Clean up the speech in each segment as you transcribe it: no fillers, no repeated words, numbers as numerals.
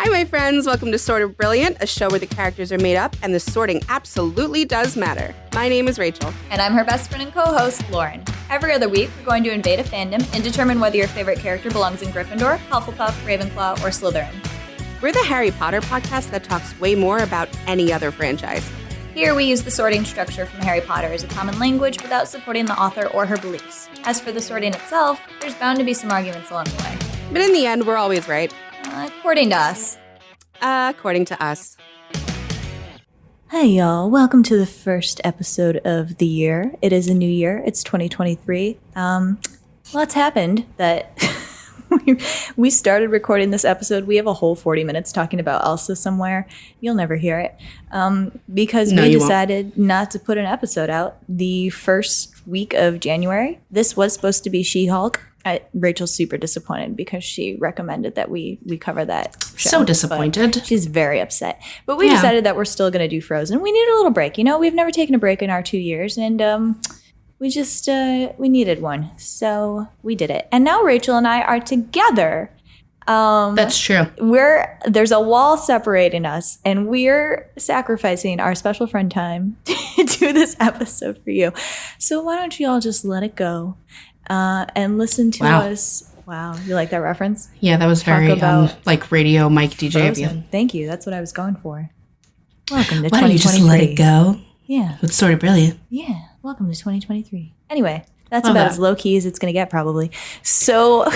Hi, my friends. Welcome to Sort of Brilliant, a show where the characters are made up and the sorting absolutely does matter. My name is Rachel. And I'm her best friend and co-host, Lauren. Every other week, we're going to invade a fandom and determine whether your favorite character belongs in Gryffindor, Hufflepuff, Ravenclaw, or Slytherin. We're the Harry Potter podcast that talks way more about any other franchise. Here, we use the sorting structure from Harry Potter as a common language without supporting the author or her beliefs. As for the sorting itself, there's bound to be some arguments along the way. But in the end, we're always right. According to us. According to us. Hey y'all, welcome to the first episode of the year. It is a new year, it's 2023. Lots happened that we started recording this episode. We have a whole 40 minutes talking about Elsa somewhere. You'll never hear it. Because we decided not to put an episode out the first week of January. This was supposed to be She-Hulk. Rachel's super disappointed because she recommended that we cover that show. So disappointed. She's very upset. But we decided that we're still going to do Frozen. We needed a little break. You know, we've never taken a break in our 2 years. And we just, we needed one. So we did it. And now Rachel and I are together. That's true. There's a wall separating us. And we're sacrificing our special friend time to do this episode for you. So why don't you all just let it go? And listen to us. Wow, you like that reference? Yeah, that was very like radio Mike DJ of you. Thank you. That's what I was going for. Welcome to 2023. Why don't you just let it go? Yeah. It's sort of brilliant. Yeah. Welcome to 2023. Anyway, that's about as low key as it's going to get, probably. So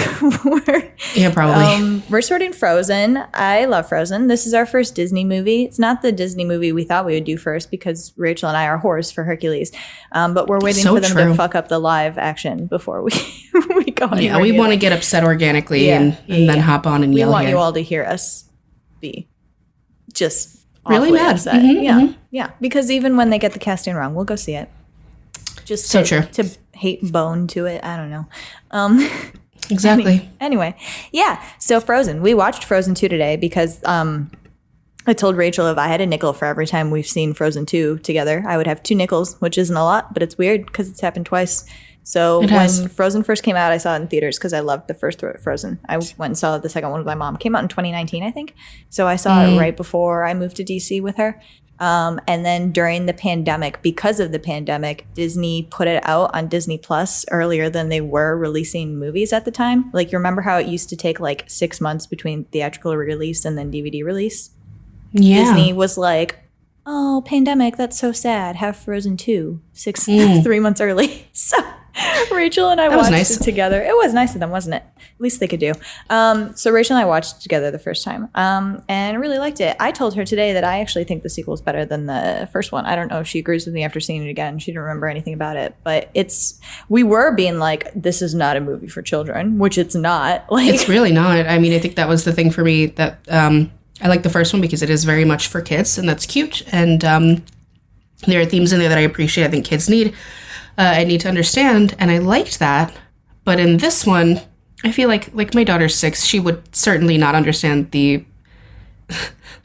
we're sorting Frozen. I love Frozen. This is our first Disney movie. It's not the Disney movie we thought we would do first because Rachel and I are whores for Hercules. But we're waiting for them to fuck up the live action before we go on. Yeah, we want to get upset organically and then hop on and yell. We want you all to hear us be just really mad. Upset. Mm-hmm, yeah. Because even when they get the casting wrong, we'll go see it. Just so true. To hate bone to it. I don't know. Exactly. Anyway, yeah. So Frozen. We watched Frozen 2 today because I told Rachel if I had a nickel for every time we've seen Frozen 2 together, I would have 2 nickels, which isn't a lot, but it's weird because it's happened twice. So when Frozen first came out, I saw it in theaters because I loved the first Frozen. I went and saw the second one with my mom. Came out in 2019, I think. So I saw it right before I moved to DC with her. And then during the pandemic, because of the pandemic, Disney put it out on Disney Plus earlier than they were releasing movies at the time. Like, you remember how it used to take like 6 months between theatrical release and then DVD release? Yeah. Disney was like, oh, pandemic, that's so sad. Have Frozen 2 3 months early. So Rachel and I watched it together. It was nice of them, wasn't it? At least they could do. So Rachel and I watched it together the first time and really liked it. I told her today that I actually think the sequel is better than the first one. I don't know if she agrees with me after seeing it again. She didn't remember anything about it. But we were being like, this is not a movie for children, which it's not. Like, it's really not. I mean, I think that was the thing for me that I like the first one because it is very much for kids, and that's cute. And there are themes in there that I appreciate. I think kids need to understand, and I liked that. But in this one, I feel like my daughter's 6, she would certainly not understand the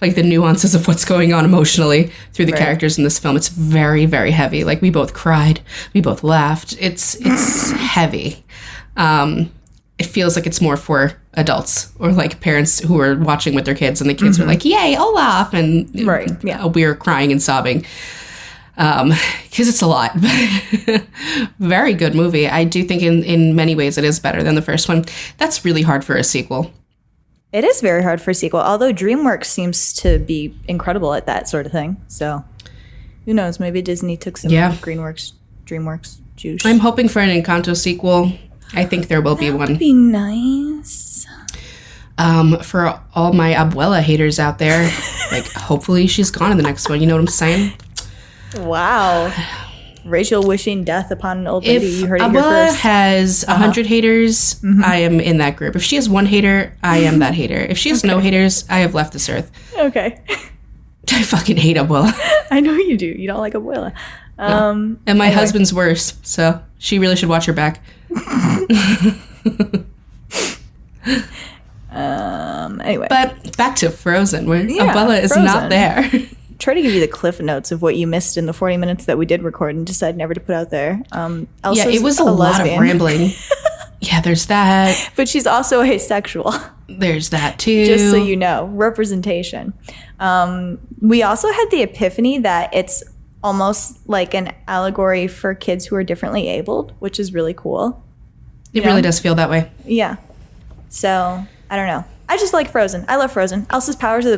like the nuances of what's going on emotionally through the characters in this film. It's very, very heavy. Like, we both cried, we both laughed. It's heavy. It feels like it's more for adults or like parents who are watching with their kids, and the kids are like, "Yay, Olaf!" and we're crying and sobbing. Because it's a lot. Very good movie. I do think in many ways it is better than the first one. That's really hard for a sequel. It is very hard for a sequel, although DreamWorks seems to be incredible at that sort of thing. So who knows? Maybe Disney took some DreamWorks juice. I'm hoping for an Encanto sequel. I think there will be one. That would be nice. For all my Abuela haters out there, like, hopefully she's gone in the next one. You know what I'm saying? Wow. Rachel wishing death upon an old lady. You heard it here Abuela first. Has 100 haters, I am in that group. If she has 1 hater, I am that hater. If she has no haters, I have left this earth. Okay. I fucking hate Abuela. I know you do. You don't like Abuela. And my husband's worse, so she really should watch her back. Anyway. But back to Frozen, where Abuela is not there. Try to give you the cliff notes of what you missed in the 40 minutes that we did record and decided never to put out there. Elsa's it was a lot of rambling. Yeah, there's that. But she's also asexual. There's that too. Just so you know, representation. We also had the epiphany that it's almost like an allegory for kids who are differently abled, which is really cool. It really does feel that way. Yeah. So, I don't know. I just like Frozen. I love Frozen. Elsa's powers are the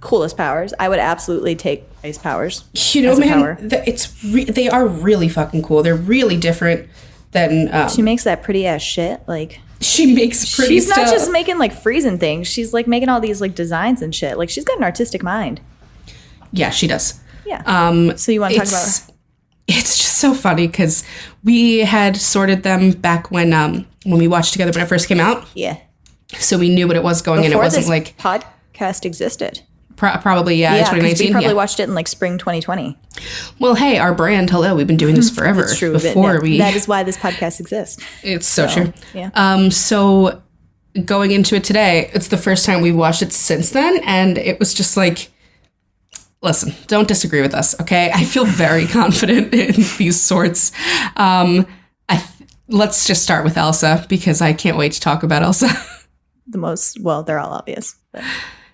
coolest powers. I would absolutely take ice powers. You know, man, they are really fucking cool. They're really different than... she makes that pretty ass shit. Like... She makes pretty She's stuff. not just making like freezing things. She's like making all these like designs and shit. Like she's got an artistic mind. Yeah, she does. Yeah. So you want to talk about her? It's just so funny because we had sorted them back when we watched together when it first came out. Yeah. So we knew what it was going in. It wasn't this like podcast existed. Probably, yeah. Yeah, 2019. We probably watched it in like spring 2020. Well, hey, our brand, hello, we've been doing this forever. It's true. That is why this podcast exists. It's so true. Yeah. So going into it today, it's the first time we've watched it since then, and it was just like, listen, don't disagree with us, okay? I feel very confident in these sorts. Let's just start with Elsa, because I can't wait to talk about Elsa. They're all obvious, but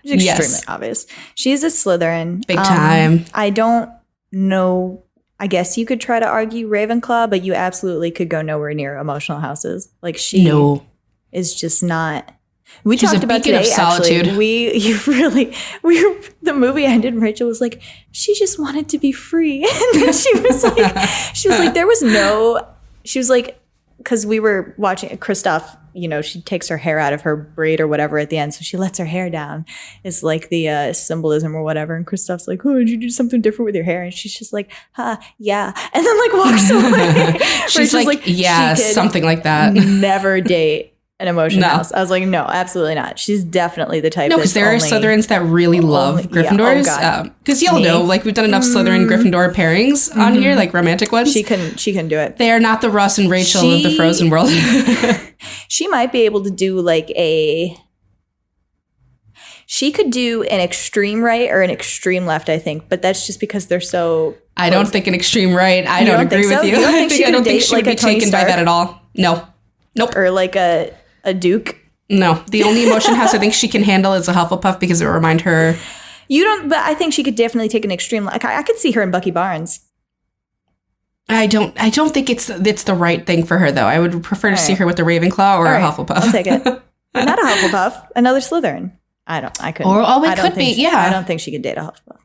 it's extremely obvious. She's a Slytherin. Big time. I don't know. I guess you could try to argue Ravenclaw, but you absolutely could go nowhere near emotional houses. Like she is just not. We She's talked a about beacon today. of solitude. Actually, the movie ended, and Rachel was like, she just wanted to be free, and then she was like, there was no. She was like, because we were watching Kristoff. You know, she takes her hair out of her braid or whatever at the end, so she lets her hair down. It's like the symbolism or whatever. And Kristoff's like, "Oh, did you do something different with your hair?" And she's just like, yeah," and then like walks away. She's like, "Yeah, something like that." Never date an emotion house. I was like, no, absolutely not. She's definitely the type. No, because there are Slytherins that really love Gryffindors. Because y'all know, like we've done enough Slytherin Gryffindor pairings on here, like romantic ones. She couldn't do it. They are not the Ross and Rachel of the Frozen world. She might be able to do like she could do an extreme right or an extreme left, I think, but that's just because they're so. I don't think an extreme right. I don't agree with you. I don't think she would be taken by that at all. No. Nope. Or like a Duke. No. The only emotion house I think she can handle is a Hufflepuff because it will remind her. You don't, but I think she could definitely take an extreme. Like I could see her in Bucky Barnes. I don't think it's the right thing for her though. I would prefer to see her with a Ravenclaw or a Hufflepuff. I'll take it. Not a Hufflepuff, another Slytherin. I couldn't. Or it could be, yeah. I don't think she could date a Hufflepuff.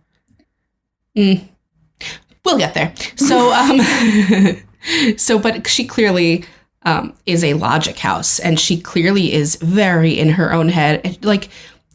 We'll get there. So, but she clearly is a logic house, and she clearly is very in her own head. Like,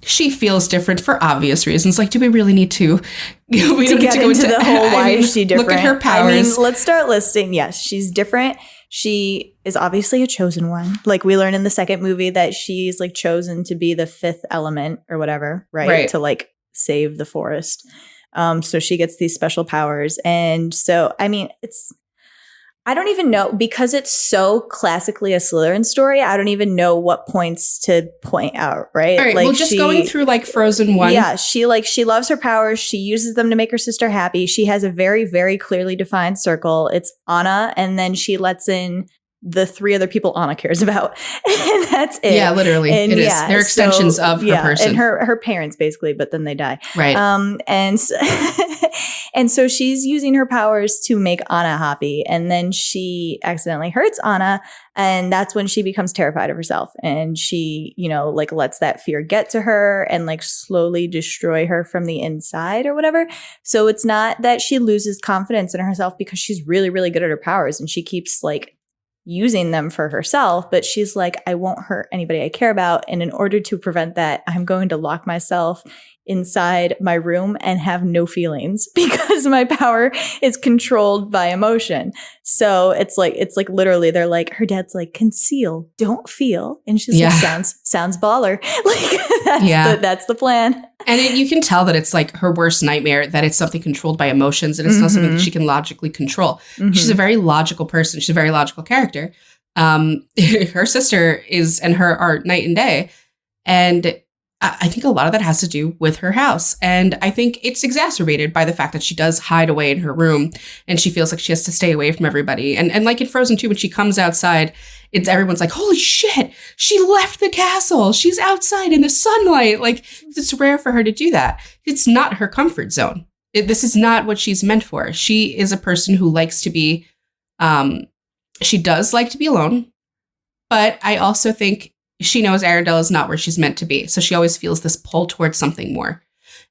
she feels different for obvious reasons. Like, do we really need to? We don't need to go into the whole why is she different? Look at her powers. I mean, let's start listing. Yes, she's different. She is obviously a chosen one. Like we learn in the second movie that she's like chosen to be the fifth element or whatever, right? To like save the forest. So she gets these special powers. And so, I mean, I don't even know, because it's so classically a Slytherin story, I don't even know what points to point out, right? All right, like well, just going through like Frozen 1. Yeah, she loves her powers. She uses them to make her sister happy. She has a very, very clearly defined circle. It's Anna, and then she lets in the three other people Anna cares about. And that's it. Yeah, literally. And it is. They're extensions of her person. And her parents, basically, but then they die. Right. And so she's using her powers to make Anna happy. And then she accidentally hurts Anna. And that's when she becomes terrified of herself. And she, like lets that fear get to her and like slowly destroy her from the inside or whatever. So it's not that she loses confidence in herself because she's really, really good at her powers. And she keeps like using them for herself, but she's like, I won't hurt anybody I care about. And in order to prevent that, I'm going to lock myself inside my room and have no feelings because my power is controlled by emotion. So it's like literally they're like, her dad's like, conceal, don't feel. And she's like, sounds baller. Like that's the plan. And you can tell that it's like her worst nightmare, that it's something controlled by emotions and it's not something that she can logically control. Mm-hmm. She's a very logical person. She's a very logical character. Her sister and her are night and day. And I think a lot of that has to do with her house. And I think it's exacerbated by the fact that she does hide away in her room and she feels like she has to stay away from everybody. And like in Frozen 2, when she comes outside, everyone's like, holy shit, she left the castle. She's outside in the sunlight. Like, it's rare for her to do that. It's not her comfort zone. This is not what she's meant for. She is a person who likes to be, she does like to be alone. But I also think she knows Arendelle is not where she's meant to be. So she always feels this pull towards something more.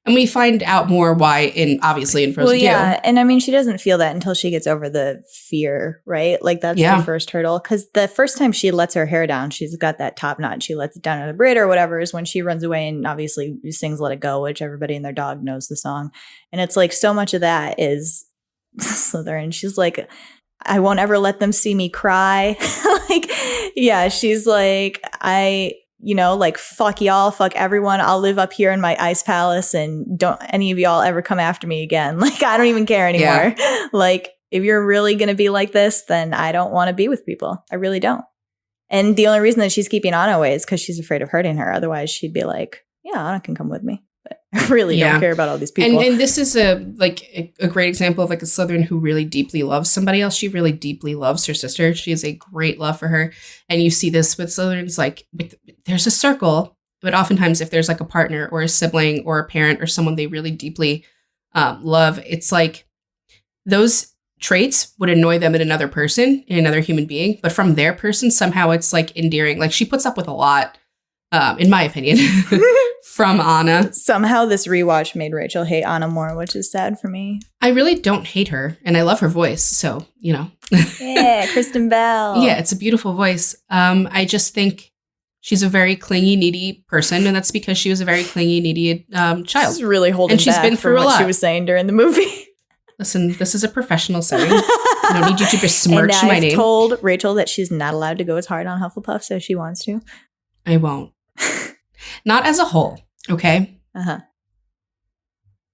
And we find out more why obviously in Frozen 2. Yeah. And I mean, she doesn't feel that until she gets over the fear, right? Like that's the first hurdle. Because the first time she lets her hair down, she's got that top knot. She lets it down in the braid or whatever is when she runs away and obviously sings Let It Go, which everybody and their dog knows the song. And it's like so much of that is Slytherin. She's like, I won't ever let them see me cry. Like, yeah, she's like, like, fuck y'all, fuck everyone. I'll live up here in my ice palace and don't any of y'all ever come after me again. Like, I don't even care anymore. Yeah. Like, if you're really going to be like this, then I don't want to be with people. I really don't. And the only reason that she's keeping Anna away is because she's afraid of hurting her. Otherwise, she'd be like, yeah, Anna can come with me. But I really don't care about all these people. And this is a great example of like a Slytherin who really deeply loves somebody else. She really deeply loves her sister. She has a great love for her. And you see this with Slytherins, like there's a circle, but oftentimes if there's like a partner or a sibling or a parent or someone they really deeply love, it's like those traits would annoy them in another person, in another human being. But from their person, somehow it's like endearing. Like she puts up with a lot, in my opinion. From Anna. Somehow this rewatch made Rachel hate Anna more, which is sad for me. I really don't hate her, and I love her voice, so, Yeah, Kristen Bell. Yeah, it's a beautiful voice. I just think she's a very clingy, needy person, and that's because she was a very clingy, needy child. She's really holding she's back been through from a what lot. she was saying during the movie. Listen, this is a professional setting. I don't need you to besmirch my name. I've told Rachel that she's not allowed to go as hard on Hufflepuff as she wants to. I won't. Not as a whole, okay? Uh-huh.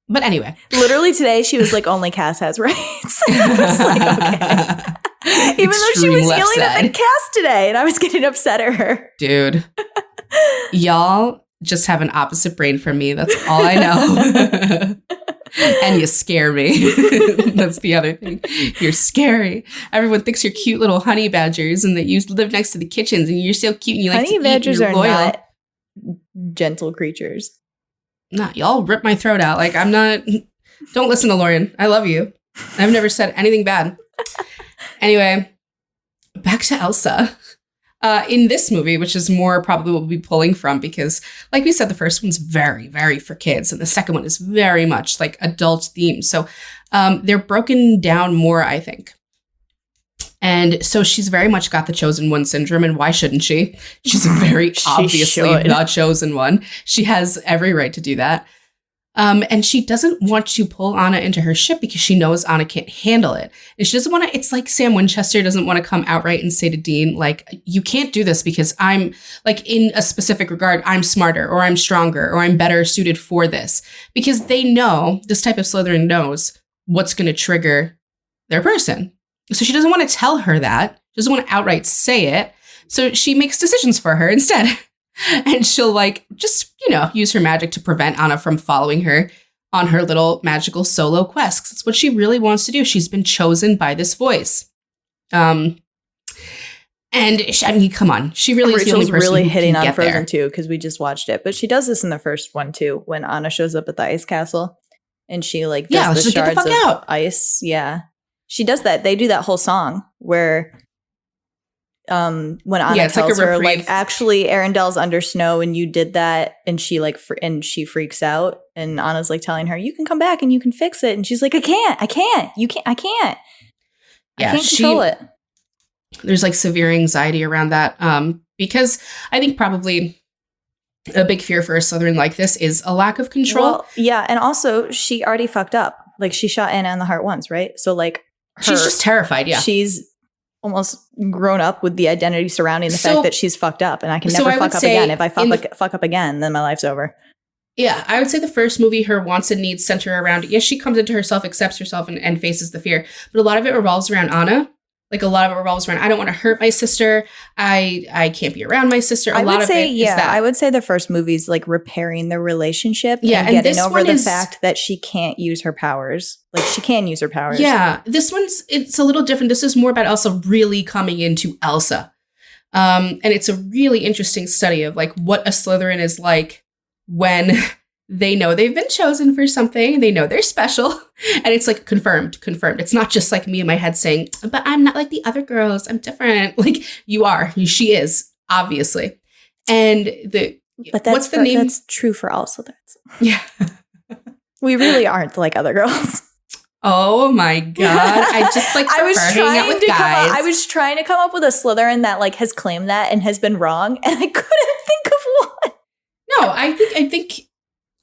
But anyway. Literally today, she was like, only Cass has rights. I was like, okay. Even though she was yelling at Cass today, and I was getting upset at her. Dude. Y'all just have an opposite brain from me. That's all I know. And you scare me. That's the other thing. You're scary. Everyone thinks you're cute little honey badgers and that you live next to the kitchens and you're so cute and you like to eat. Honey badgers are not gentle creatures. Nah, y'all rip my throat out. Like, I'm not. Don't listen to Lauren. I love you. I've never said anything bad. Anyway, back to Elsa. In this movie, which is more probably what we'll be pulling from, because like we said, the first one's very, very for kids. And the second one is very much like adult themed. So they're broken down more, I think. And so she's very much got the chosen one syndrome. And why shouldn't she? She's very obviously the chosen one. She has every right to do that. And she doesn't want to pull Anna into her ship because she knows Anna can't handle it. And she doesn't want to, it's like Sam Winchester doesn't want to come outright and say to Dean, like, you can't do this because I'm, like, in a specific regard, I'm smarter or I'm stronger or I'm better suited for this. Because they know, this type of Slytherin knows what's going to trigger their person. So she doesn't want to tell her that. She doesn't want to outright say it. So she makes decisions for her instead. And she'll like just, use her magic to prevent Anna from following her on her little magical solo quests. It's what she really wants to do. She's been chosen by this voice. And come on. She really is the only person really who hitting can on get Frozen there. 2 because we just watched it. But she does this in the first one too, when Anna shows up at the ice castle and she like does the shards of ice. Yeah. She does that. They do that whole song where when Anna tells her, like, actually, Arendelle's under snow and you did that, and she like and she freaks out, and Anna's like telling her, you can come back and you can fix it, and she's like, I can't, yeah, I can't control it. There's like severe anxiety around that, because I think probably a big fear for a Slytherin like this is a lack of control. Well, yeah, and also she already fucked up. Like she shot Anna in the heart once, right? So like she's just terrified. Yeah, she's almost grown up with the identity surrounding the fact that she's fucked up, and I can never fuck up again. If I fuck up again, then my life's over. Yeah, I would say the first movie, her wants and needs center around, yes, she comes into herself, accepts herself, and faces the fear. But a lot of it revolves around Anna. Like a lot of it revolves around, I don't want to hurt my sister. I can't be around my sister. I would say, is that. I would say the first movie's like repairing the relationship Yeah, and and getting this over one the is- fact that she can't use her powers. Like she can use her powers. Yeah, this one's, it's a little different. This is more about Elsa really coming into Elsa. And it's a really interesting study of like what a Slytherin is like when they know they've been chosen for something. They know they're special. And it's like confirmed. It's not just like me in my head saying, but I'm not like the other girls. I'm different. Like you are. She is, obviously. And But what's the name? That's true for all Slytherins. Yeah. We really aren't like other girls. Oh my God. I just like hanging out with guys. I was trying to come up with a Slytherin that like has claimed that and has been wrong. And I couldn't think of one. No, I think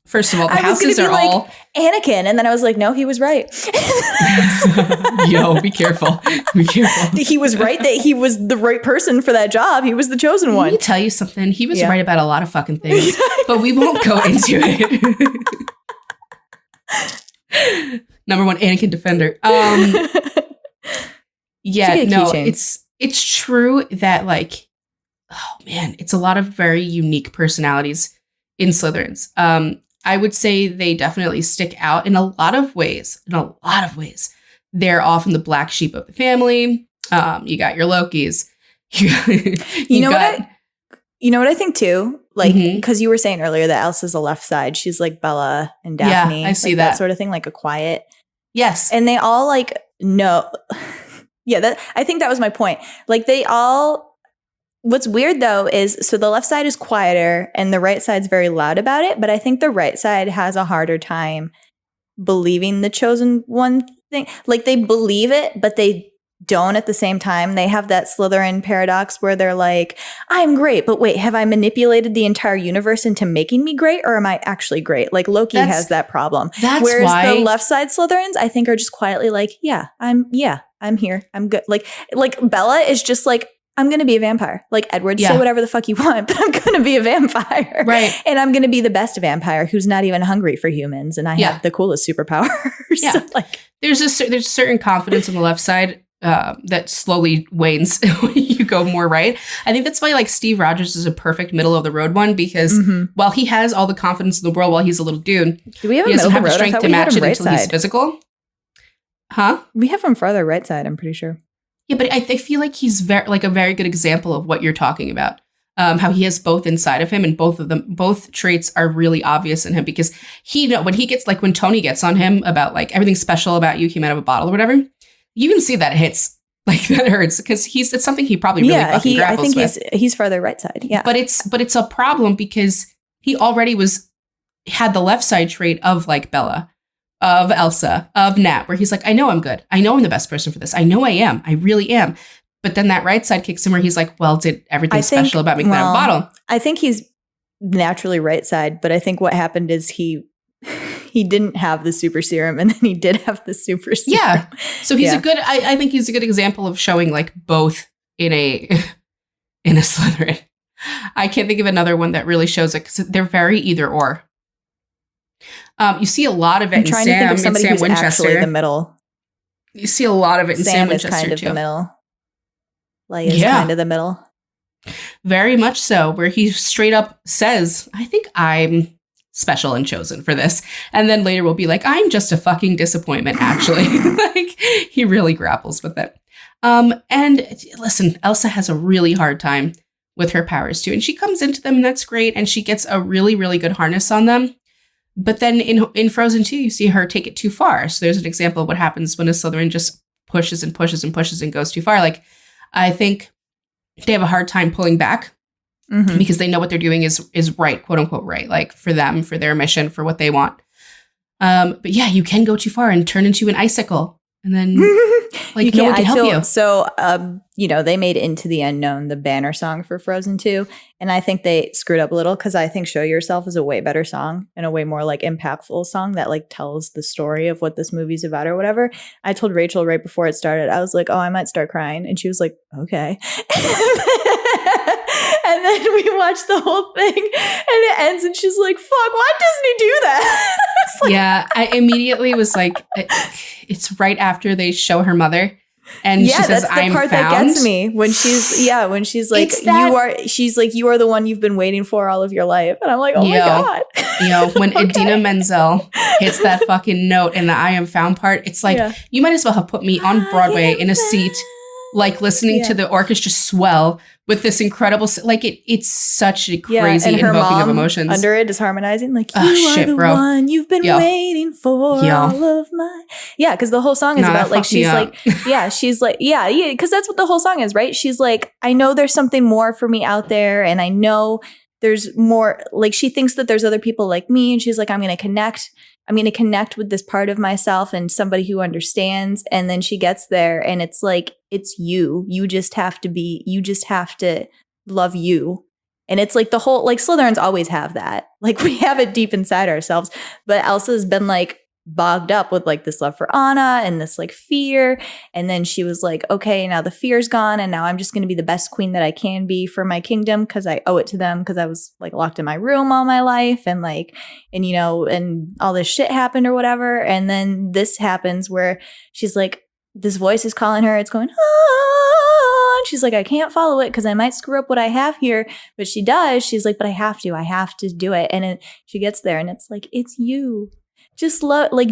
first of all, the I was houses gonna are be all. like Anakin. And then I was like, no, he was right. Yo, be careful. Be careful. He was right that he was the right person for that job. He was the chosen Let one. me tell you something. He was Yeah. right about a lot of fucking things, but we won't go into it. Number one, Anakin defender. Yeah, Should get a no, keychain. it's true that like, oh man, it's a lot of very unique personalities in Slytherins. I would say they definitely stick out in a lot of ways. They're often the black sheep of the family. You got your Lokis. You know what I think too? Like, Mhm. because you were saying earlier that Elsa's the left side. She's like Bella and Daphne. Yeah, I see like that. sort of thing, like a quiet. Yes. And they all like know. Yeah, I think that was my point. Like they all. What's weird though is so the left side is quieter and the right side's very loud about it. But I think the right side has a harder time believing the chosen one thing. Like they believe it, but they don't at the same time. They have that Slytherin paradox where they're like, I'm great, but wait, have I manipulated the entire universe into making me great, or am I actually great? Like Loki has that problem. That's Whereas why the left side Slytherins, I think, are just quietly like, I'm here. I'm good. Like Bella is just like, I'm going to be a vampire. Like Edward, say whatever the fuck you want, but I'm going to be a vampire. Right. And I'm going to be the best vampire who's not even hungry for humans. And I have the coolest superpowers. Yeah. So, like, there's a certain confidence on the left side that slowly wanes when you go more right. I think that's why like Steve Rogers is a perfect middle of the road one, because while he has all the confidence in the world while he's a little dude, do we have he a doesn't middle have of the the road? I strength thought to we had match him it right until he's side. physical. Huh? We have him farther right side, I'm pretty sure. Yeah, but I feel like he's a very good example of what you're talking about. How he has both inside of him, and both traits are really obvious in him, because when Tony gets on him about like everything's special about you came out of a bottle or whatever, you can see that it hits, like that hurts, because it's something he probably really fucking grapples with. He's farther right side. Yeah. But it's a problem because he already had the left side trait of like Bella, of Elsa, of Nat, where he's like, I know I'm good. I know I'm the best person for this. I know I am. I really am. But then that right side kicks him where he's like, well, did everything special about me come out of a bottle? I think he's naturally right side, but I think what happened is he didn't have the super serum, and then he did have the super serum. Yeah. So he's I think he's a good example of showing like both in a Slytherin. I can't think of another one that really shows it, because they're very either or. You see a lot of it in trying Sam, to think of somebody who's Winchester. actually the middle. You see a lot of it in Sam Sam is Winchester kind of too. the middle. Leia is kind of the middle. Very much so, where he straight up says, I think I'm special and chosen for this. And then later will be like, I'm just a fucking disappointment, actually. Like, he really grapples with it. And listen, Elsa has a really hard time with her powers too. And she comes into them, and that's great. And she gets a really, really good harness on them. But then in Frozen 2, you see her take it too far. So there's an example of what happens when a Slytherin just pushes and pushes and pushes and goes too far. Like, I think they have a hard time pulling back because they know what they're doing is right, quote unquote, right. Like for them, for their mission, for what they want. But yeah, you can go too far and turn into an icicle. And then like no one can help you. So, they made Into the Unknown the banner song for Frozen 2. And I think they screwed up a little, because I think Show Yourself is a way better song and a way more like impactful song that like tells the story of what this movie's about or whatever. I told Rachel right before it started, I was like, oh, I might start crying. And she was like, okay. And then we watched the whole thing and it ends and she's like, fuck, why doesn't he do that? Yeah, I immediately was like, it's right after they show her mother And she says, that's the I'm part found. that gets me when she's like, you are the one you've been waiting for all of your life. And I'm like, oh my God. When Idina Menzel hits that fucking note in the I am found part, it's like, you might as well have put me on Broadway in a seat, like listening to the orchestra swell with this incredible, it's such a crazy and her invoking mom of emotions. Under it is harmonizing, like, you are the one you've been waiting for all of my. Yeah, because the whole song is about, like, she's like, because that's what the whole song is, right? She's like, I know there's something more for me out there, and I know there's more, like, she thinks that there's other people like me, and she's like, I'm going to connect with this part of myself and somebody who understands. And then she gets there and it's like, it's you. You just have to love you. And it's like the whole, like, Slytherins always have that. Like, we have it deep inside ourselves. But Elsa's been, like, bogged up with, like, this love for Anna and this, like, fear. And then she was like, okay, now the fear's gone. And now I'm just going to be the best queen that I can be for my kingdom because I owe it to them because I was, like, locked in my room all my life. And, like, and, and all this shit happened or whatever. And then this happens where she's like, this voice is calling her. It's going, ah. And she's like, I can't follow it because I might screw up what I have here. But she does. She's like, but I have to do it. And she gets there and it's like, it's you. Just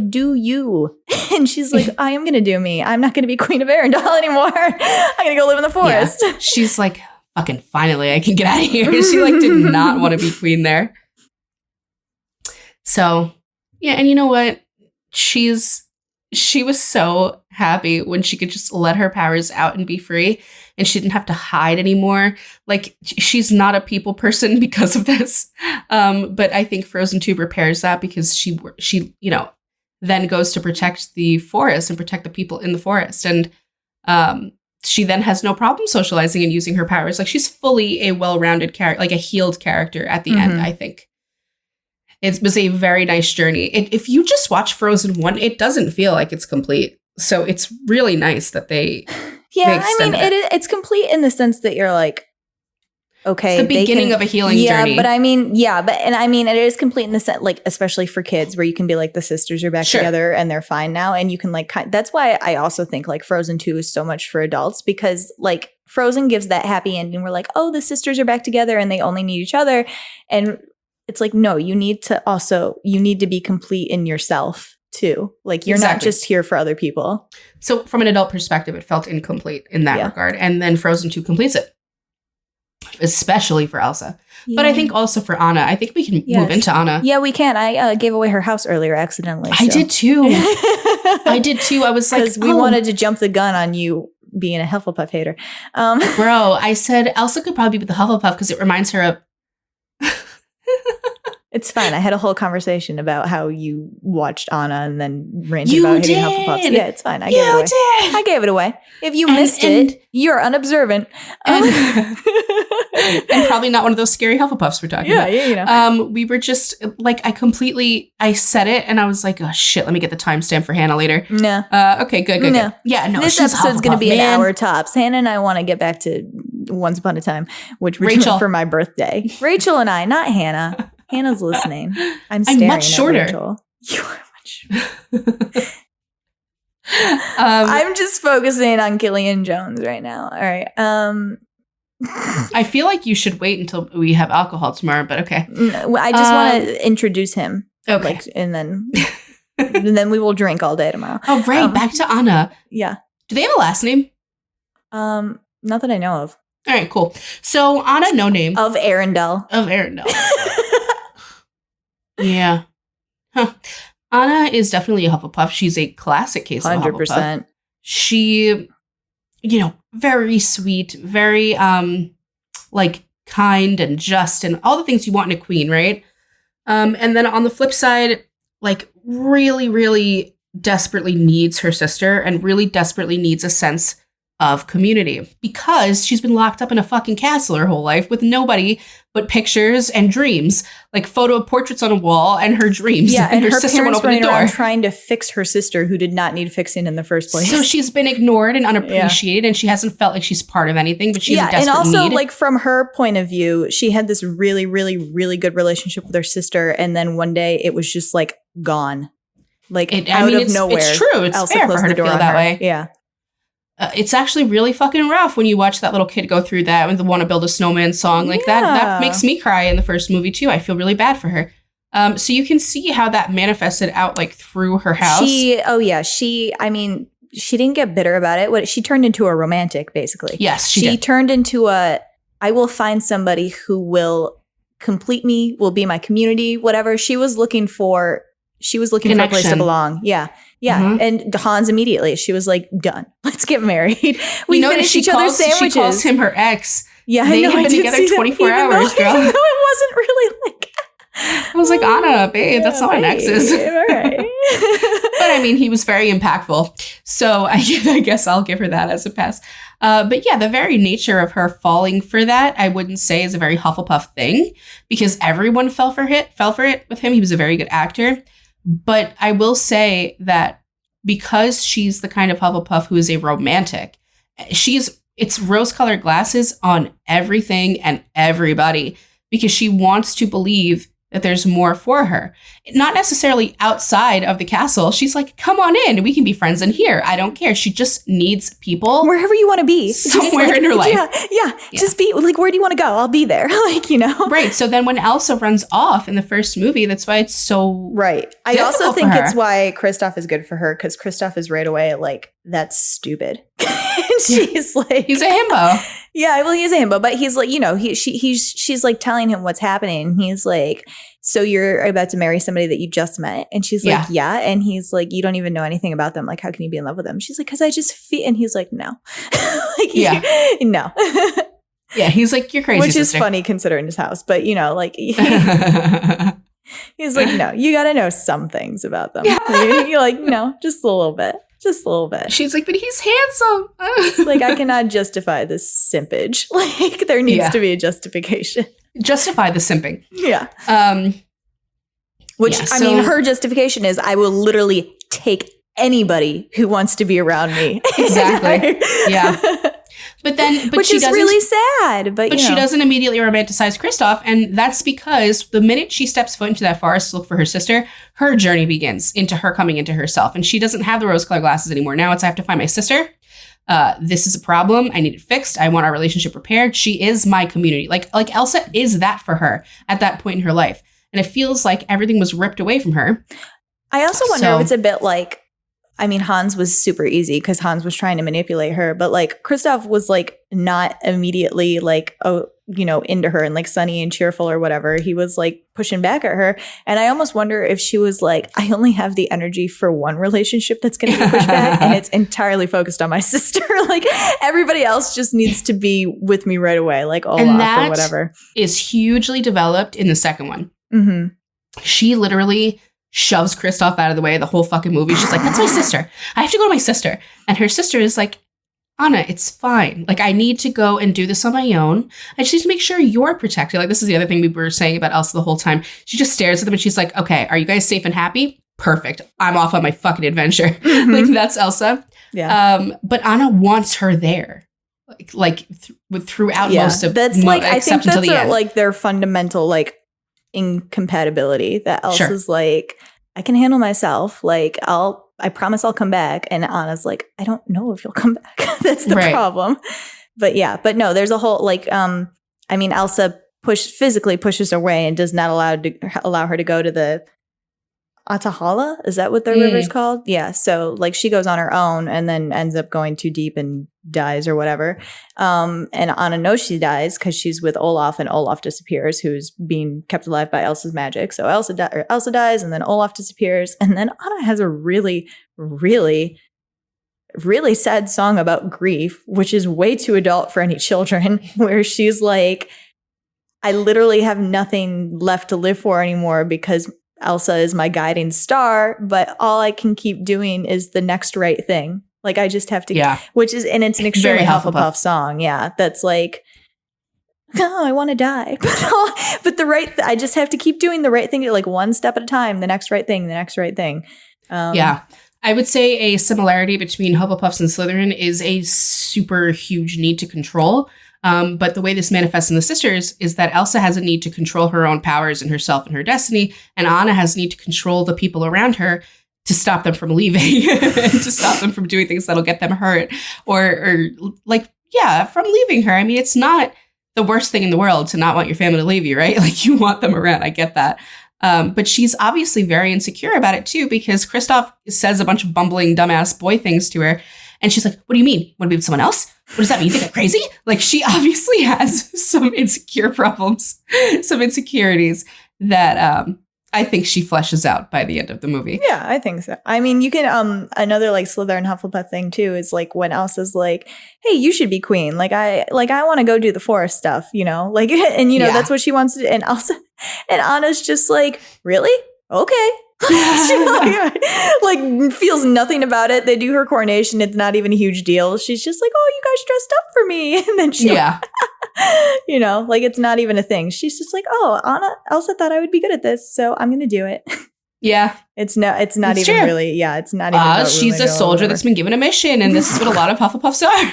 do you. And she's like, I am going to do me. I'm not going to be Queen of Arendelle anymore. I'm going to go live in the forest. Yeah. She's like, fucking finally, I can get out of here. She, like, did not want to be queen there. So, yeah. And you know what? She was so happy when she could just let her powers out and be free. And she didn't have to hide anymore. Like, she's not a people person because of this. But I think Frozen 2 repairs that because she then goes to protect the forest and protect the people in the forest. And she then has no problem socializing and using her powers. Like, she's fully a well-rounded character, like a healed character at the end, I think. It was a very nice journey. If you just watch Frozen 1, it doesn't feel like it's complete. So it's really nice that they it's complete in the sense that you're like, okay, it's the beginning of a healing journey. But it is complete in the sense, like, especially for kids, where you can be like, the sisters are back together and they're fine now, and you can, like, that's why I also think, like, Frozen 2 is so much for adults because, like, Frozen gives that happy ending. We're like, oh, the sisters are back together and they only need each other, and it's like, no, you need to be complete in yourself too. Like, you're not just here for other people. So from an adult perspective, it felt incomplete in that regard. And then Frozen 2 completes it, especially for Elsa. Yeah. But I think also for Anna. I think we can move into Anna. Yeah, we can. I gave away her house earlier accidentally. I did too. I was like, because we wanted to jump the gun on you being a Hufflepuff hater. Bro, I said Elsa could probably be the Hufflepuff because it reminds her of... It's fine. I had a whole conversation about how you watched Anna and then ranted about hating Hufflepuffs. Yeah, it's fine. I gave it away. If you missed it, you're unobservant. And probably not one of those scary Hufflepuffs we're talking about. Yeah, we were just like, I said it and I was like, oh shit, let me get the timestamp for Hannah later. No. Okay, good. Yeah, no. This episode's going to be an hour tops. Hannah and I want to get back to Once Upon a Time, which we're doing for my birthday. Rachel and I, not Hannah. Hannah's listening. I'm much shorter. Rachel. You are much shorter. I'm just focusing on Killian Jones right now. All right. I feel like you should wait until we have alcohol tomorrow, but okay. I just want to introduce him. Okay. And then we will drink all day tomorrow. Oh, right. Back to Anna. Yeah. Do they have a last name? Not that I know of. All right, cool. So Anna, no name. Of Arendelle. Yeah. Huh. Anna is definitely a Hufflepuff. She's a classic case of 100%. Hufflepuff. She, very sweet, very, like, kind and just and all the things you want in a queen, right? And then on the flip side, like, really, really desperately needs her sister and really desperately needs a sense of community because she's been locked up in a fucking castle her whole life with nobody but pictures and dreams, like photo portraits on a wall and her dreams. Yeah, and her sister parents running around trying to fix her sister who did not need fixing in the first place. So she's been ignored and unappreciated, and she hasn't felt like she's part of anything. But she's a desperate need. And also, like, from her point of view, she had this really, really, really good relationship with her sister, and then one day it was just like gone, like out of nowhere. It's true. It's Elsa fair for her to feel that way. Yeah. it's actually really fucking rough when you watch that little kid go through that with the Want to Build a Snowman song. Like that makes me cry in the first movie too. I feel really bad for her. So you can see how that manifested out like through her house. She didn't get bitter about it. She turned into a romantic, basically. Yes, she did. turned into I will find somebody who will complete me, will be my community, whatever. She was looking for a place to belong. Yeah. Yeah. Mm-hmm. And Hans immediately, she was like, done. Let's get married. We finished each other's sandwiches. She calls him her ex. Yeah, they had been together 24 hours, girl. Even though it wasn't really like... I was like, Anna, babe, that's not what an ex is. All right. But I mean, he was very impactful. So I guess I'll give her that as a pass. But yeah, the very nature of her falling for that, I wouldn't say is a very Hufflepuff thing, because everyone fell for it with him. He was a very good actor. But I will say that because she's the kind of Hufflepuff who is a romantic, it's rose-colored glasses on everything and everybody, because she wants to believe that there's more for her. Not necessarily outside of the castle. She's like, come on in. We can be friends in here. I don't care. She just needs people. Wherever you want to be. Somewhere in her life. Yeah. Just be like, where do you want to go? I'll be there. Right. So then when Elsa runs off in the first movie, that's why it's so right. I also think it's why Kristoff is good for her, because Kristoff is right away like, that's stupid. And she's like, he's a himbo. Yeah, well, he's a himbo, but he's like, she's like telling him what's happening. He's like, so you're about to marry somebody that you just met? And she's like, yeah. And he's like, you don't even know anything about them. Like, how can you be in love with them? She's like, because I just feel, and he's like, no. No. Yeah, he's like, you're crazy, which sister. is funny considering his house, but he's like, no, you got to know some things about them. You're like, no, just a little bit. Just a little bit. She's like, but he's handsome. Like, I cannot justify this simpage. Like, there needs to be a justification. Justify the simping. Yeah. Which, I mean, her justification is, I will literally take anybody who wants to be around me. Exactly. Yeah. But which is really sad. But she doesn't immediately romanticize Kristoff, and that's because the minute she steps foot into that forest to look for her sister, her journey begins into her coming into herself, and she doesn't have the rose-colored glasses anymore. Now it's, I have to find my sister. This is a problem. I need it fixed. I want our relationship repaired. She is my community. Like Elsa is that for her at that point in her life, and it feels like everything was ripped away from her. I also wonder if it's a bit like, I mean, Hans was super easy because Hans was trying to manipulate her, but like Kristoff was like not immediately like, into her and like sunny and cheerful or whatever. He was like pushing back at her. And I almost wonder if she was like, I only have the energy for one relationship that's going to be pushed back, and it's entirely focused on my sister. Like, everybody else just needs to be with me right away, like Olaf or whatever. Is hugely developed in the second one. Mm-hmm. She literally shoves Kristoff out of the way the whole fucking movie. She's like, that's my sister. I have to go to my sister. And her sister is like, Anna, it's fine. Like, I need to go and do this on my own. I just need to make sure you're protected. Like, this is the other thing we were saying about Elsa the whole time. She just stares at them and she's like, okay, are you guys safe and happy? Perfect. I'm off on my fucking adventure. Mm-hmm. Like, that's Elsa. Yeah. But Anna wants her there. Throughout most of that's like, I think that's like their fundamental like incompatibility, that Elsa's like, I can handle myself. Like, I promise I'll come back. And Anna's like, I don't know if you'll come back. That's the problem. But no, there's a whole like, I mean, Elsa physically pushes her away and does not allow her to go to the Atahala. Is that what the river's called? Yeah. So like, she goes on her own and then ends up going too deep and dies or whatever. And Anna knows she dies because she's with Olaf, and Olaf disappears, who's being kept alive by Elsa's magic. So Elsa dies, and then Olaf disappears, and then Anna has a really, really, really sad song about grief, which is way too adult for any children, where she's like, I literally have nothing left to live for anymore because Elsa is my guiding star, but all I can keep doing is the next right thing. Like, I just have to, and it's an extremely Hufflepuff song. Yeah. That's like, oh, I want to die. But I just have to keep doing the right thing, like one step at a time, the next right thing. I would say a similarity between Hufflepuffs and Slytherin is a super huge need to control. But the way this manifests in the sisters is that Elsa has a need to control her own powers and herself and her destiny, and Anna has a need to control the people around her to stop them from leaving, to stop them from doing things that'll get them hurt, or like, yeah, from leaving her. I mean, it's not the worst thing in the world to not want your family to leave you, right? Like, you want them around. I get that. But she's obviously very insecure about it too, because Kristoff says a bunch of bumbling, dumbass boy things to her. And she's like, what do you mean? Want to be with someone else? What does that mean? You think I'm crazy? Like, she obviously has some insecure problems, some insecurities that I think she fleshes out by the end of the movie. Yeah, I think so. I mean, you can, another like Slytherin Hufflepuff thing too is like when Elsa's like, hey, you should be queen. Like I want to go do the forest stuff, you know, like, and you know, that's what she wants to do. And Elsa and Anna's just like, really? Okay. She like feels nothing about it. They do her coronation. It's not even a huge deal. She's just like, oh, you guys dressed up for me. And then she, you know, like it's not even a thing. She's just like, oh, Elsa thought I would be good at this, so I'm going to do it. Yeah. It's not even true. Really. Yeah. It's not even. She's a soldier that's been given a mission. And this is what a lot of Hufflepuffs are.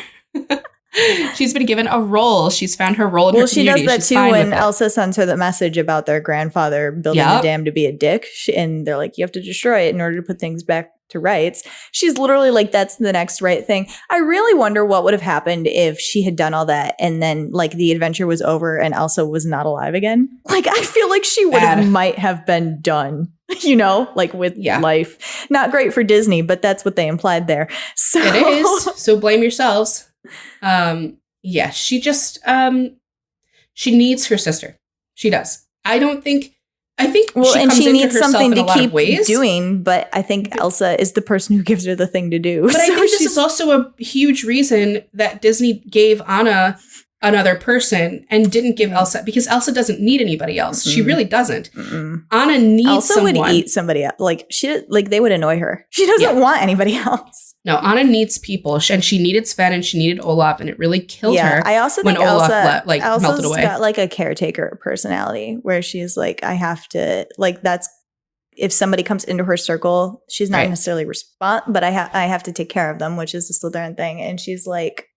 She's been given a role. She's found her role in her community. Well, she does that too when Elsa sends her the message about their grandfather building the dam to be a dick. And they're like, you have to destroy it in order to put things back to rights. She's literally like, that's the next right thing. I really wonder what would have happened if she had done all that and then like the adventure was over and Elsa was not alive again. Like, I feel like she might have been done. You know, like with life. Not great for Disney, but that's what they implied there. So it is. So blame yourselves. She just she needs her sister. She does. I think well, she comes into needs herself something in to a lot keep of ways. doing, but I think Elsa is the person who gives her the thing to do. But I think this is also a huge reason that Disney gave Anna another person and didn't give Elsa, because Elsa doesn't need anybody else. She really doesn't. Anna needs Elsa someone. would eat somebody up. Like they would annoy her. She doesn't want anybody else. No, Anna needs people, and she needed Sven and she needed Olaf, and it really killed her. I also when think Olaf Elsa's melted away. Got like a caretaker personality where she's like, I have to, like, that's if somebody comes into her circle, she's not necessarily respond, but I have to take care of them, which is the Slytherin thing. And she's like,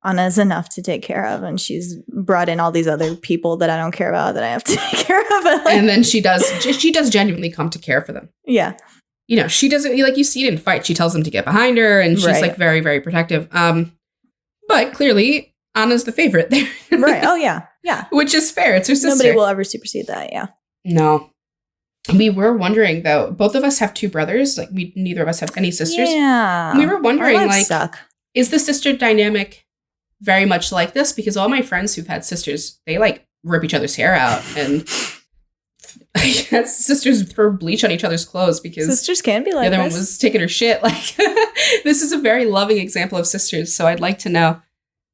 Anna's enough to take care of, and she's brought in all these other people that I don't care about that I have to take care of. And then she does genuinely come to care for them. Yeah. You know, she doesn't, like, you see it in fight. She tells them to get behind her, and she's like very, very protective. But clearly Anna's the favorite there. Right. Oh yeah. Yeah. Which is fair. It's her sister. Nobody will ever supersede that. Yeah. No. We were wondering, though, both of us have two brothers. Like, neither of us have any sisters. Yeah. And we were wondering, like, suck. Is the sister dynamic very much like this? Because all my friends who've had sisters, they like rip each other's hair out, and sisters throw bleach on each other's clothes because sisters can be like the other this. one was taking her shit. Like, this is a very loving example of sisters. So I'd like to know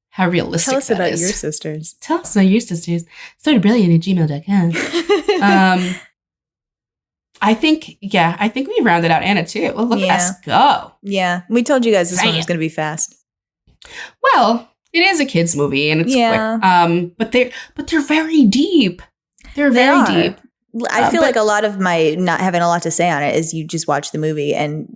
how realistic that is. Tell us about your sisters. Tell us about your sisters. StartedBrilliant@gmail.com. I think we rounded out Anna too. Well, look at us go. Yeah, we told you guys this one was going to be fast. Well, it is a kids movie and it's quick. But they're very deep. They're very deep. I feel like a lot of my not having a lot to say on it is you just watch the movie and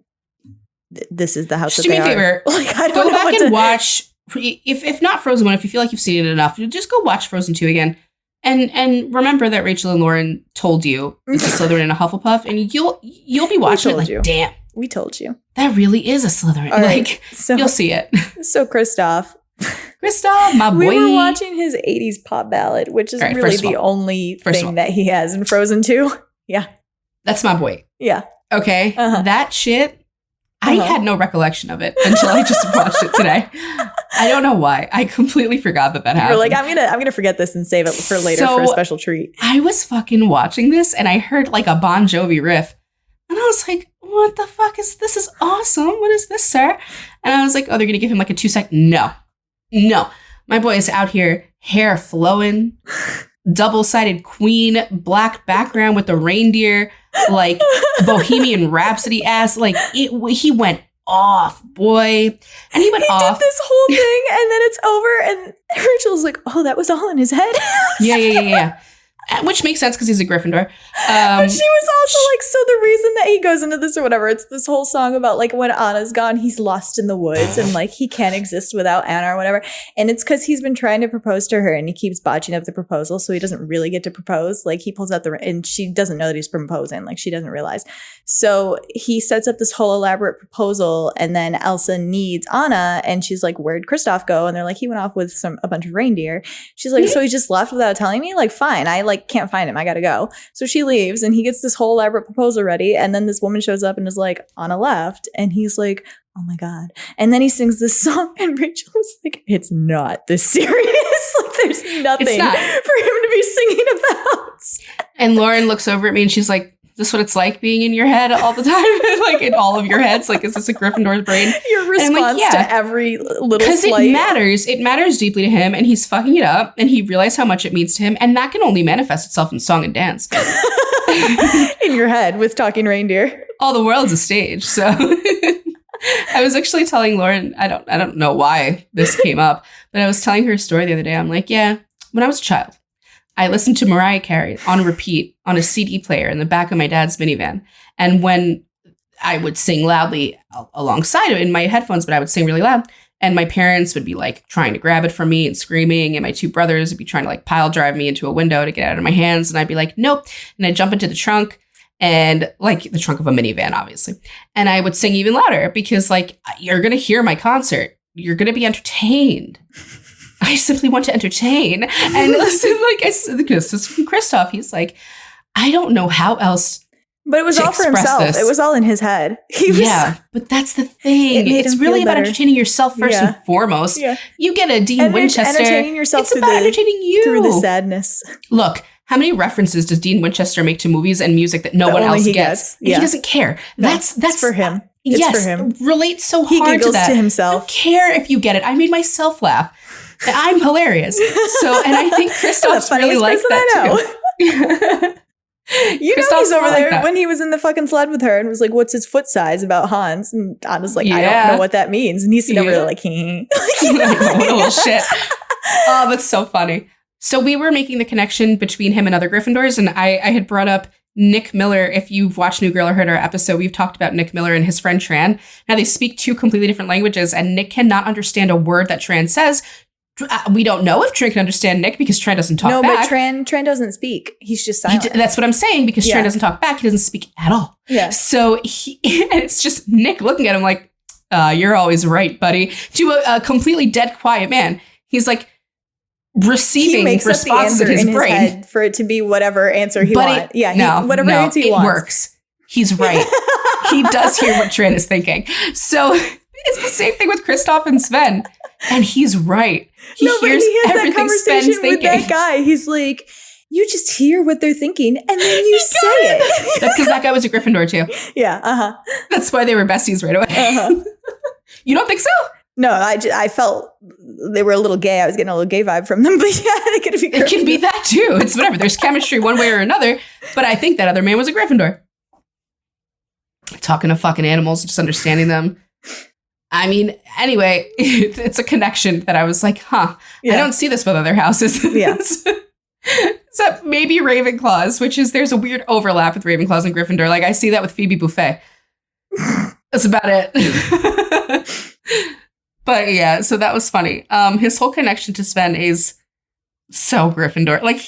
this is the house that they are. Do me a favor. Like, I don't go back and watch. If not Frozen 1, if you feel like you've seen it enough, just go watch Frozen 2 again. And remember that Rachel and Lauren told you it's a Slytherin and a Hufflepuff, and you'll be watching it like, damn. We told you. That really is a Slytherin. All right, like, so, you'll see it. So Kristoff, my boy. We were watching his 80s pop ballad, which is really the only thing that he has in Frozen 2. Yeah. That's my boy. Yeah. Okay. That shit, I had no recollection of it until I just watched it today. I don't know why. I completely forgot that happened. You're like, I'm gonna forget this and save it for later for a special treat. I was fucking watching this and I heard like a Bon Jovi riff. And I was like, what the fuck is this? Is awesome. What is this, sir? And I was like, oh, they're gonna give him like a 2-sec. No. My boy is out here, hair flowing, double-sided Queen, black background with the reindeer, like Bohemian Rhapsody ass. Like he went off, boy. And he went off. Did this whole thing and then it's over and Rachel's like, oh, that was all in his head. Yeah. Which makes sense because he's a Gryffindor. But she was also like, so the reason that he goes into this or whatever. It's this whole song about like when Anna's gone, he's lost in the woods and like he can't exist without Anna or whatever. And it's because he's been trying to propose to her and he keeps botching up the proposal, so he doesn't really get to propose. Like he pulls out and she doesn't know that he's proposing. Like she doesn't realize. So he sets up this whole elaborate proposal, and then Elsa needs Anna, and she's like, "Where'd Kristoff go?" And they're like, "He went off with a bunch of reindeer." She's like, "So he just left without telling me? Like, fine, I like can't find him. I gotta go." So she leaves, and he gets this whole elaborate proposal ready, and then this woman shows up and is like, "Anna left," and he's like, "Oh my god!" And then he sings this song, and Rachel was like, "It's not this serious. Like, there's nothing for him to be singing about." And Lauren looks over at me, and she's like, "Is this what it's like being in your head all the time? Like in all of your heads? Like, is this a Gryffindor's brain?" Your response to every little because slight. it matters. It matters deeply to him, and he's fucking it up, and he realized how much it means to him, and that can only manifest itself in song and dance. In your head with talking reindeer. All the world's a stage. So I was actually telling Lauren, I don't know why this came up, but I was telling her a story the other day. I'm like, yeah, when I was a child, I listened to Mariah Carey on repeat on a CD player in the back of my dad's minivan. And when I would sing loudly alongside it in my headphones, but I would sing really loud. And my parents would be like trying to grab it from me and screaming. And my two brothers would be trying to like pile drive me into a window to get out of my hands. And I'd be like, nope. And I'd jump into the trunk, and like the trunk of a minivan, obviously. And I would sing even louder because like, you're going to hear my concert. You're going to be entertained. I simply want to entertain. And listen, like I said, this is from Kristoff. He's like, I don't know how else. But it was all for himself. This. It was all in his head. Yeah, but that's the thing. It's really about entertaining yourself first and foremost. Yeah. You get a Dean Winchester. Entertaining yourself. It's about entertaining you. Through the sadness. Look, how many references does Dean Winchester make to movies and music that no one else gets? Yeah. He doesn't care. No, that's for him. It's for him. Relate so he hard to that. To himself. I don't care if you get it. I made myself laugh. I'm hilarious. So, and I think Kristoff's really like that too. You know he's over there when he was in the fucking sled with her and was like, "What's his foot size?" about Hans. And Anna's like, "I don't know what that means." And he's sitting over there like, oh, shit. Oh, that's so funny. So we were making the connection between him and other Gryffindors. And I had brought up Nick Miller. If you've watched New Girl or heard our episode, we've talked about Nick Miller and his friend Tran. Now they speak two completely different languages, and Nick cannot understand a word that Tran says. We don't know if Tran can understand Nick because Tran doesn't talk back. No, but Tran doesn't speak. He's just silent. That's what I'm saying, because Tran doesn't talk back. He doesn't speak at all. Yeah. So it's just Nick looking at him like, "You're always right, buddy," to a completely dead quiet man. He's like receiving responses in his brain head for it to be whatever answer he wants. Yeah, whatever answer he wants. It works. He's right. He does hear what Tran is thinking. So it's the same thing with Kristoff and Sven. And he's right. He hears everything Sven's thinking. With that guy. He's like, you just hear what they're thinking, and then you say it. That's because that guy was a Gryffindor too. Yeah, That's why they were besties right away. You don't think so? No, I felt they were a little gay. I was getting a little gay vibe from them, but yeah, they could be Gryffindor. It can be that too. It's whatever. There's chemistry one way or another, but I think that other man was a Gryffindor. Talking to fucking animals, just understanding them. I mean, anyway, it's a connection that I was like, huh, I don't see this with other houses. Yeah. Except maybe Ravenclaws, which is, there's a weird overlap with Ravenclaws and Gryffindor. Like, I see that with Phoebe Buffay. That's about it. But yeah, so that was funny. His whole connection to Sven is so Gryffindor. Like,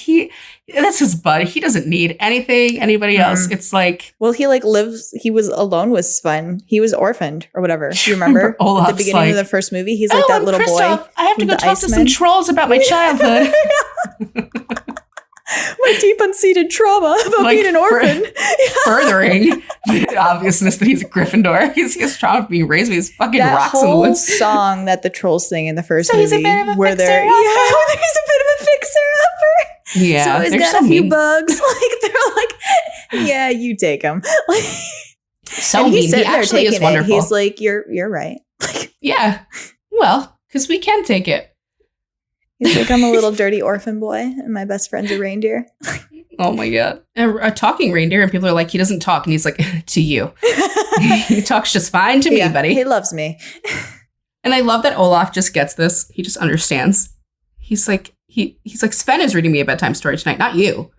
that's his buddy. He doesn't need anybody else. It's like, well, he was alone with Sven. He was orphaned or whatever. Do you remember Olaf's at the beginning of the first movie? He's like that little Kristoff, boy. I have to go talk to some trolls about my childhood. My deep unseated trauma about being an orphan. Furthering the obviousness that he's a Gryffindor. He has trauma of being raised with his fucking rocks in the woods. That whole song that the trolls sing in the first movie. He's a bit of a where fixer-upper. Yeah, he's a bit of a fixer-upper. Yeah, so he's got a few bugs. Like, they're like, yeah, you take him. Like, so mean. He actually is wonderful. He's like, you're right. Yeah. Well, because we can take it. He's like, I'm a little dirty orphan boy, and my best friend's a reindeer. Oh my God. A talking reindeer, and people are like, he doesn't talk. And he's like, to you. He talks just fine to me, buddy. He loves me. And I love that Olaf just gets this. He just understands. He's like, he's like, Sven is reading me a bedtime story tonight, not you.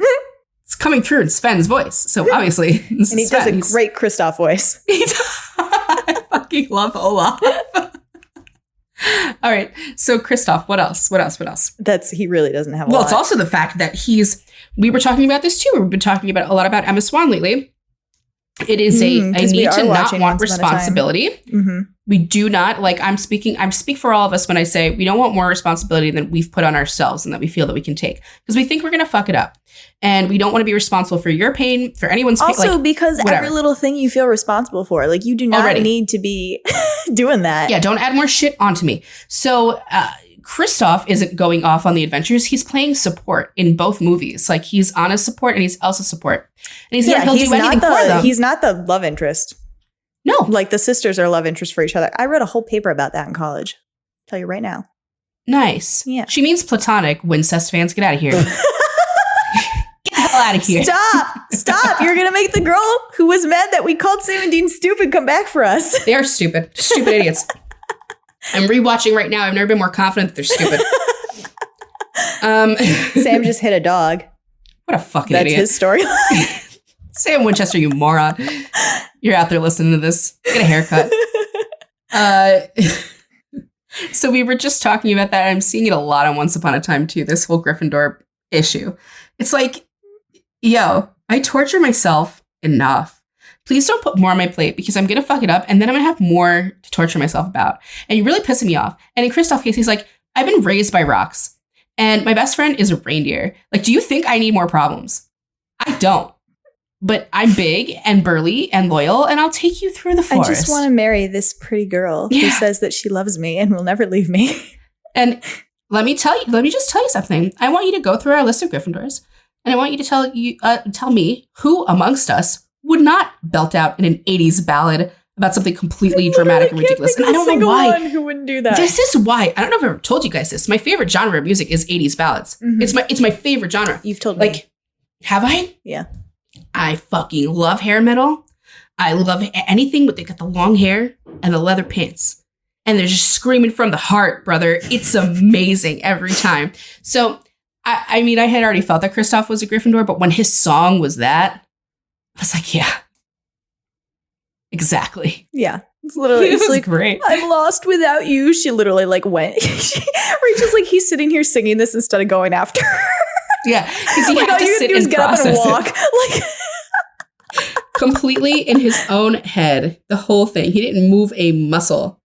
It's coming through in Sven's voice. So obviously, this And he is does Sven. a great Kristoff voice. I fucking love Olaf. All right. So Kristoff, what else? He really doesn't have a Well, lot. it's also the fact that we were talking about this too. We've been talking about a lot about Emma Swan lately. It is I need to not want responsibility. Mm-hmm. We do not, like, I speak for all of us when I say we don't want more responsibility than we've put on ourselves and that we feel that we can take. Because we think we're going to fuck it up. And we don't want to be responsible for your pain, for anyone's pain. Also, like, because whatever. every little thing you feel responsible for, like, you do not need to be doing that. Yeah, don't add more shit onto me. So Kristoff isn't going off on the adventures. He's playing support in both movies. Like, he's Anna's support and he's Elsa's support. And he'll do anything for them. He's not the love interest. No. Like, the sisters are love interest for each other. I read a whole paper about that in college. I'll tell you right now. Nice. Yeah. She means platonic. Wincest fans, get out of here. Get the hell out of here. Stop. You're going to make the girl who was mad that we called Sam and Dean stupid come back for us. They are stupid. Stupid idiots. I'm rewatching right now. I've never been more confident that they're stupid. Sam just hit a dog. What a fucking That's idiot. his storyline. Sam Winchester, you moron. You're out there listening to this. Get a haircut. So we were just talking about that. I'm seeing it a lot on Once Upon a Time, too, this whole Gryffindor issue. It's like, yo, I torture myself enough. Please don't put more on my plate because I'm going to fuck it up and then I'm going to have more to torture myself about. And you're really pissing me off. And in Kristoff's case, he's like, I've been raised by rocks and my best friend is a reindeer. Like, do you think I need more problems? I don't. But I'm big and burly and loyal, and I'll take you through the forest. I just want to marry this pretty girl who says that she loves me and will never leave me. And let me just tell you something. I want you to go through our list of Gryffindors, and I want you to tell me who amongst us would not belt out in an 80s ballad about something completely dramatic and ridiculous. And I don't know why. Who wouldn't do that? This is why. I don't know if I've ever told you guys this. My favorite genre of music is 80s ballads. Mm-hmm. It's my favorite genre. You've told me. Like, have I? Yeah. I fucking love hair metal. I love anything but they got the long hair and the leather pants. And they're just screaming from the heart, brother. It's amazing every time. So, I mean, I had already felt that Kristoff was a Gryffindor, but when his song was that, I was like, yeah. Exactly. Yeah. It's literally It was like, great. I'm lost without you. She literally like went. Rachel's like, he's sitting here singing this instead of going after her. Yeah, because he like, had to sit and get up and process walk. it. Like Completely in his own head, the whole thing. He didn't move a muscle.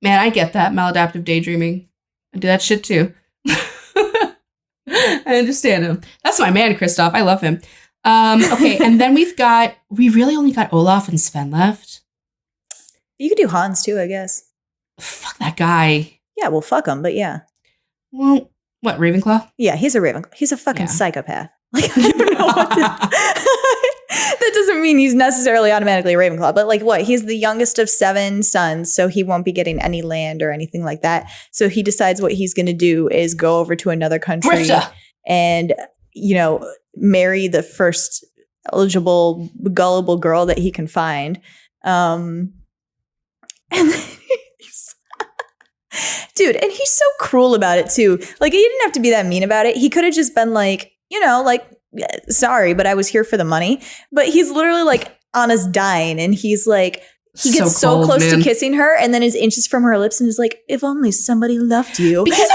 Man, I get that maladaptive daydreaming. I do that shit too. I understand him. That's my man, Kristoff. I love him. Okay, and then we really only got Olaf and Sven left. you could do Hans too, I guess. Fuck that guy. Yeah, well, fuck him, but yeah. Well, what, Ravenclaw? Yeah, he's a Ravenclaw. He's a fucking Yeah. psychopath. Like, I don't know what to... That doesn't mean he's necessarily automatically a Ravenclaw, but like what? He's the youngest of 7 sons, so he won't be getting any land or anything like that. So he decides what he's going to do is go over to another country Grifta. and, marry the first eligible, gullible girl that he can find. And then dude, and he's so cruel about it too. Like, he didn't have to be that mean about it. He could have just been like, sorry, but I was here for the money. But he's literally like, Anna's dying, and he's like, he gets so cold, close man. to kissing her, and then is inches from her lips, and is like, if only somebody loved you. Because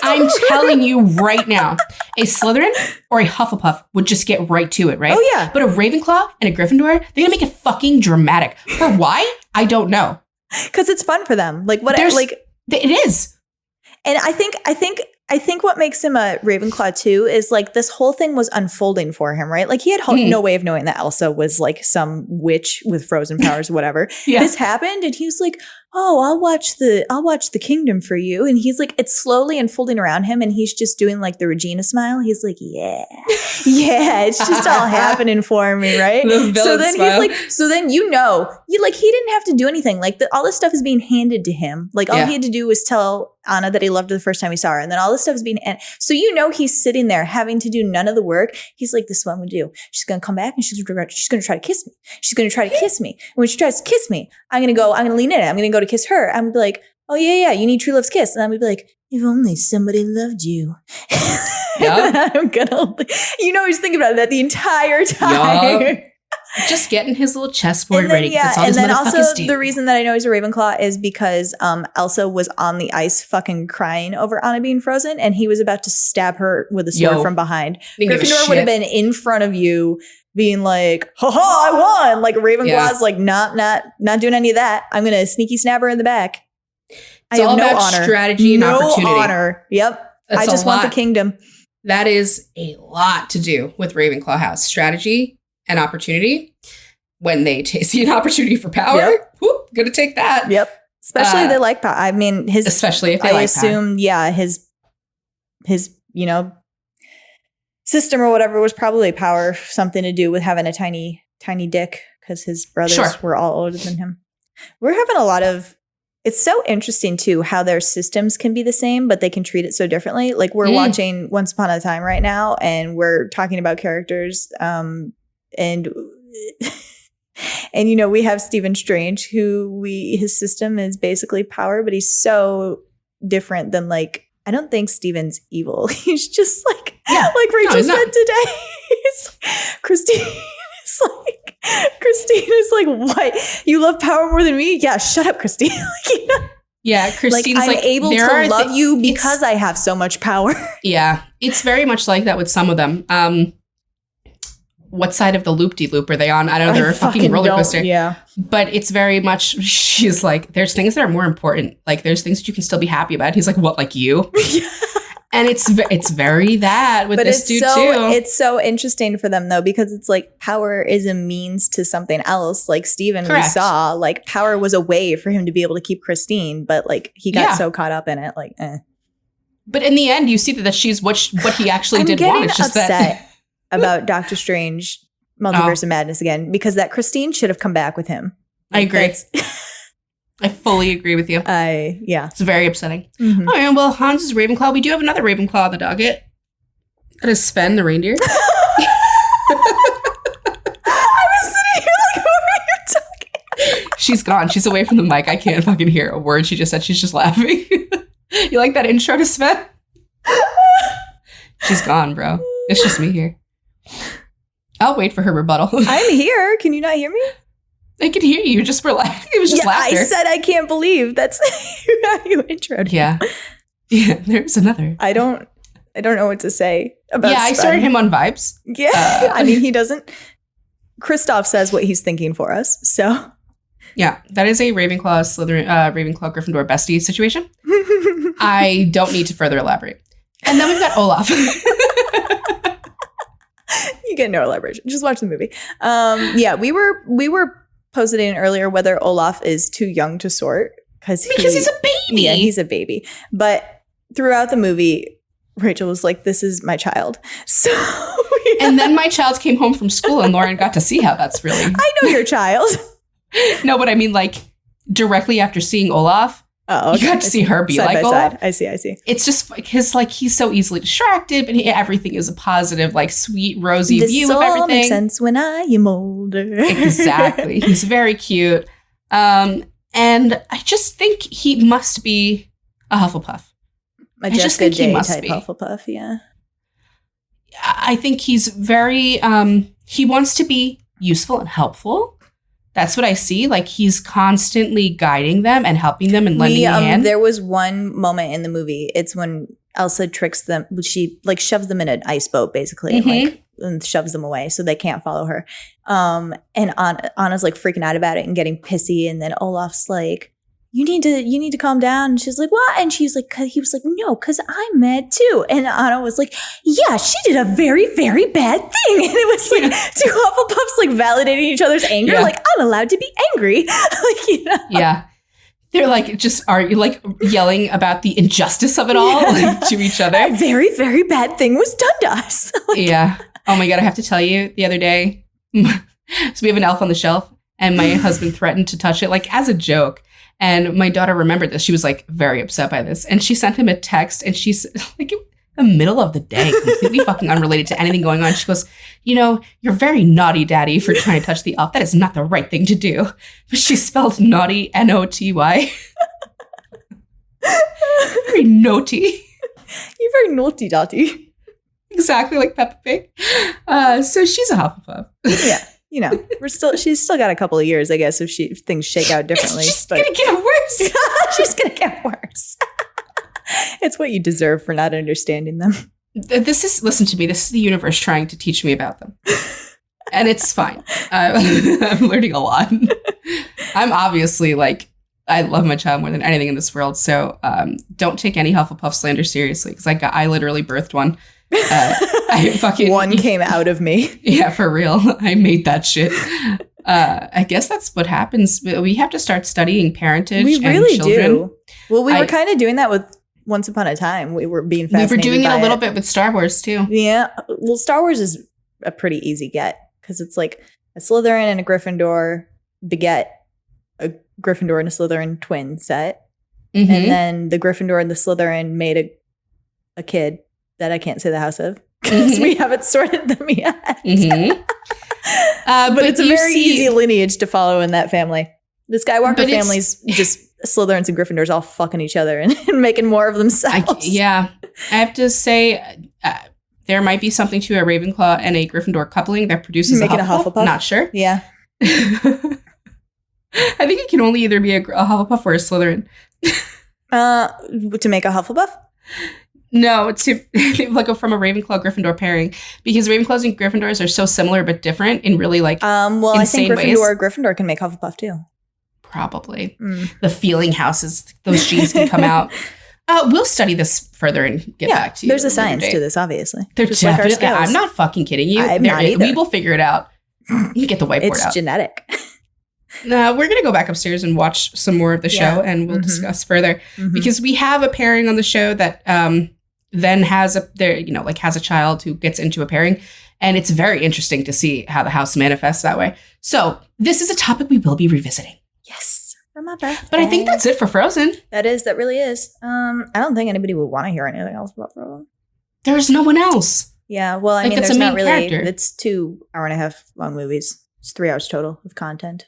I'm telling you right now, a Slytherin or a Hufflepuff would just get right to it, right? Oh, yeah. But a Ravenclaw and a Gryffindor, they're gonna make it fucking dramatic. For why? I don't know. Because it's fun for them. Like, what? It is. And I think what makes him a Ravenclaw too is like this whole thing was unfolding for him, right? Like, he had no way of knowing that Elsa was like some witch with frozen powers, whatever. Yeah. This happened, and he was like, "Oh, I'll watch the kingdom for you." And he's like, it's slowly unfolding around him, and he's just doing like the Regina smile. He's like, "Yeah, it's just all happening for me, right?" The villain So then smile. he's like, he didn't have to do anything. Like, all this stuff is being handed to him. Like, all Yeah. he had to do was tell Anna that he loved her the first time he saw her, and then all this stuff is being so he's sitting there having to do none of the work. He's like, this is what I'm gonna do. She's gonna come back and she's gonna try to kiss me. She's gonna try to kiss me. And when she tries to kiss me, I'm gonna lean in. I'm gonna go to kiss her. I'm gonna be like, oh yeah, you need true love's kiss. And I'm gonna be like, if only somebody loved you. Yep. I'm gonna, he's thinking about that the entire time. Yep. Just getting his little chessboard ready. It's all and these then motherfuckers also do. the reason that I know he's a Ravenclaw is because Elsa was on the ice fucking crying over Anna being frozen, and he was about to stab her with a sword from behind. Gryffindor would have been in front of you being like, ha ha, I won. Like Ravenclaw's like, not doing any of that. I'm going to sneaky stab her in the back. It's all about strategy and opportunity. No honor. Yep. I just want the kingdom. That is a lot to do with Ravenclaw House. Strategy and opportunity. When they see an opportunity for power, whoop, gonna take that. Yep. Especially if they like power. I mean, especially if they like power. I assume, his system or whatever was probably power, something to do with having a tiny dick, because his brothers were all older than him. We're having a lot of. It's so interesting, too, how their systems can be the same, but they can treat it so differently. Like, we're watching Once Upon a Time right now, and we're talking about characters. And we have Stephen Strange, his system is basically power, but he's so different than, like, I don't think Stephen's evil. He's just like Rachel said today. Christine is like, what? You love power more than me? Yeah, shut up, Christine. Yeah, Christine's I'm able to love you because I have so much power. Yeah, it's very much like that with some of them. What side of the loop-de-loop are they on? I don't know. They're a fucking roller coaster. Yeah. But it's very much, she's like, there's things that are more important. Like, there's things that you can still be happy about. He's like, what, like you? And it's very that with this dude, too. It's so interesting for them, though, because it's like power is a means to something else. Like Stephen, we saw, like, power was a way for him to be able to keep Christine, but, like, he got so caught up in it, like, eh. But in the end, you see that she's what he actually did want. It's just that about Doctor Strange Multiverse of Madness again, because that Christine should have come back with him. I agree. I fully agree with you. It's very upsetting. Mm-hmm. Oh, yeah, well, Hans is Ravenclaw. We do have another Ravenclaw on the docket. That is Sven, the reindeer. I was sitting here like, who are you talking? She's gone. She's away from the mic. I can't fucking hear a word she just said. She's just laughing. You like that intro to Sven? She's gone, bro. It's just me here. I'll wait for her rebuttal. I'm here. Can you not hear me? I could hear you. Just relax. It was just laughter. I said I can't believe that's how you introed. Yeah. There's another. I don't know what to say about. Yeah, I started him on vibes. Yeah, I mean he doesn't. Kristoff says what he's thinking for us. So. Yeah, that is a Ravenclaw, Slytherin, Ravenclaw, Gryffindor bestie situation. I don't need to further elaborate. And then we've got Olaf. You get no elaboration. Just watch the movie. We were positing earlier whether Olaf is too young to sort because he's a baby. Yeah, he's a baby. But throughout the movie, Rachel was like, "This is my child." So, and then my child came home from school, and Lauren got to see how that's really. I know your child. No, but I mean, like directly after seeing Olaf. Oh, okay. You got to see her be side like by Olaf. Side. I see. It's just because like he's so easily distracted, but everything is a positive, like sweet, rosy view of everything. Makes sense when I am older. Exactly. He's very cute. And I just think he must be a Hufflepuff. A Jessica J type Hufflepuff, yeah. I think he's very, he wants to be useful and helpful. That's what I see. Like he's constantly guiding them and helping them and lending a hand. There was one moment in the movie. It's when Elsa tricks them. She like shoves them in an ice boat basically, and shoves them away so they can't follow her. And Anna's like freaking out about it and getting pissy. And then Olaf's like, "You need to calm down." And she's like, "What?" And she's like, he was like, "No, because I'm mad too." And Anna was like, "Yeah, she did a very, very bad thing." And it was like two Hufflepuffs like validating each other's anger. Yeah. Like, I'm allowed to be angry. Yeah. They're like like yelling about the injustice of it all like, to each other. A very, very bad thing was done to us. Yeah. Oh my God, I have to tell you, the other day, so we have an elf on the shelf and my husband threatened to touch it like as a joke. And my daughter remembered this. She was like very upset by this. And she sent him a text and she's like in the middle of the day, completely fucking unrelated to anything going on. She goes, "You're very naughty, Daddy, for trying to touch the elf. That is not the right thing to do." But she spelled naughty, N-O-T-Y. Very naughty. You're very naughty, Dottie. exactly like Peppa Pig. So she's a Hufflepuff. Yeah. You know, she's still got a couple of years, I guess, if things shake out differently. She's going to get worse. She's going to get worse. It's what you deserve for not understanding them. Listen to me, this is the universe trying to teach me about them. And it's fine. I'm learning a lot. I'm obviously like, I love my child more than anything in this world. So don't take any Hufflepuff slander seriously, because I literally birthed one. One came out of me. Yeah, for real. I made that shit. I guess that's what happens. We have to start studying parentage. We really and children. Do. Well, we were kind of doing that with Once Upon a Time. We were being fascinated. We were doing it a little bit with Star Wars too. Yeah. Well, Star Wars is a pretty easy get because it's like a Slytherin and a Gryffindor beget a Gryffindor and a Slytherin twin set. Mm-hmm. And then the Gryffindor and the Slytherin made a kid that I can't say the house of because we haven't sorted them yet. Mm-hmm. But it's a very easy lineage to follow in that family. The Skywalker family's just Slytherins and Gryffindors all fucking each other and making more of themselves. I have to say there might be something to a Ravenclaw and a Gryffindor coupling that produces a Hufflepuff. Not sure. Yeah. I think it can only either be a Hufflepuff or a Slytherin. To make a Hufflepuff? No, from a Ravenclaw Gryffindor pairing, because Ravenclaws and Gryffindors are so similar but different in really like well, insane I think ways. Gryffindor can make Hufflepuff too. Probably. The feeling houses, those genes can come out. We'll study this further and get back to you. There's a science to this, obviously. There's definitely. I'm not fucking kidding you. I'm not either. We will figure it out. You get the whiteboard out. It's genetic. We're going to go back upstairs and watch some more of the show, and we'll discuss further because we have a pairing on the show that then has a child who gets into a pairing, and it's very interesting to see how the house manifests that way. So this is a topic we will be revisiting. Yes, for my birthday. But I think that's it for Frozen. That really is. I don't think anybody would want to hear anything else about Frozen. There's no one else. Yeah, well, I mean, there's not really. Character. It's 2 hour-and-a-half long movies. It's 3 hours total of content.